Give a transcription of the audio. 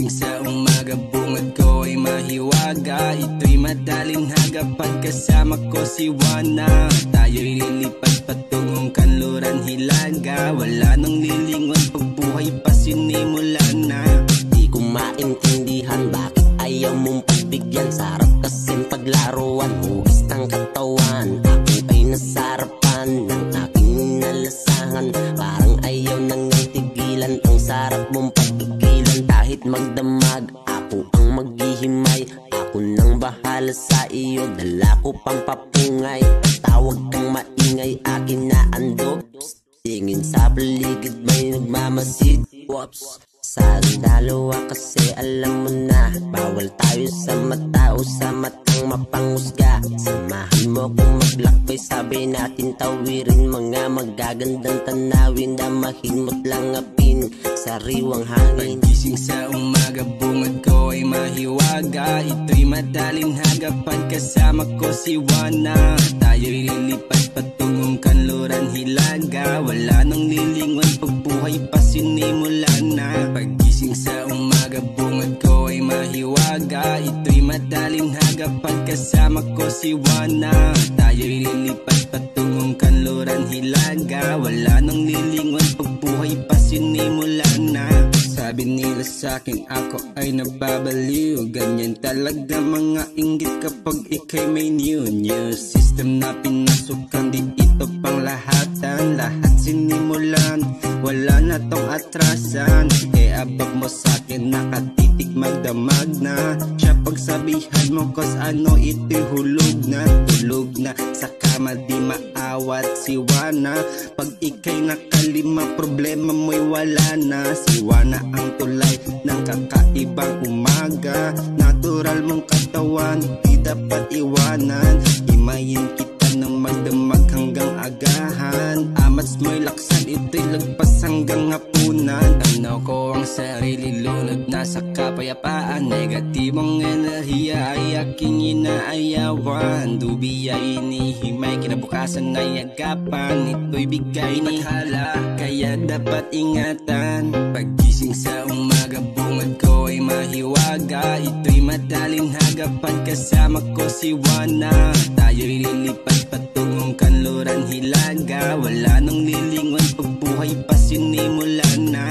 Pagising sa umaga, bungad ko ay mahiwaga. Ito'y madaling haga pagkasama ko si Juana. Tayo'y lilipad patungong Kanluran, Hilaga. Wala nang lilingon, pagbuhay pa sinimula na. Di ko maintindihan bakit ayaw mong pagbigyan. Sarap kasing paglaruan, hugis ng katawan. Ako ay nasarapan ng aking nalasahan. Parang ayaw nang tigilan, ang sarap mong pagpigilan. Kahit magdamag, ako ang maghihimay. Ako nang bahala sa iyo, dala ko pang papungay. Tawag kang maingay, akin na andog. Tingin sa paligid, may nagmamasid. Whoops. Sa dalawa kasi alam mo na, bawal tayo sa mata o sa matang mapangusga. Samahan mo kung maglakbay, sabay natin tawirin mga magagandang tanawin. Damahin mo't langapin, sariwang hangin. Pagising sa umaga, bungad ko ay mahiwaga. Ito'y madaling haga pagkasama ko si Juana. Tayo'y lilipad patungong Kanluran, Hilaga. Wala nang lilingon, pagbuhay pa sinimula na. Pagising sa umaga, bungad ko ay mahiwaga. Ito'y madaling haga pagkasama ko si Juana. Tayo'y lilipad patungong Kanluran, Hilaga. Wala nang lilingon, pagbuhay pa sinimula na. Sabi nila sa'kin ako ay nababaliw. Ganyan talaga mga inggit kapag ikay may new system na pinasukan. Di ito pang lahatan, lahat sinimulan. Wala na tong atrasan. Abag mo sa'kin, nakatitik magdamag na. Siya pagsabihan mo cause ano ito'y hulog na. Tulog na sa kama, di maawat si Juana. Pag ikay nakalima, problema mo'y wala na. Si Juana ang tulay ng kakaibang umaga. Natural mong katawan, di dapat iwanan. Imayin kita ng magdamag hanggang agahan. Amats mo'y laksan, ito'y lagpas hanggang hapunan. Ano ko ang sarili, lunod na sa kapayapaan. Negatibong enerhiya ay aking inaayawan. Dubi ay inihimay, kinabukasan ay agapan. Ito'y bigay ni hala, kaya dapat ingatan. Pagising sa umaga, bungad ko ay mahiwaga. Ito'y madaling haga pagkasama ko si Juana. Tayo'y lilipad patungong Kanluran, Hilaga. Wala nang lilingon, pagbuhay pa sinimula na.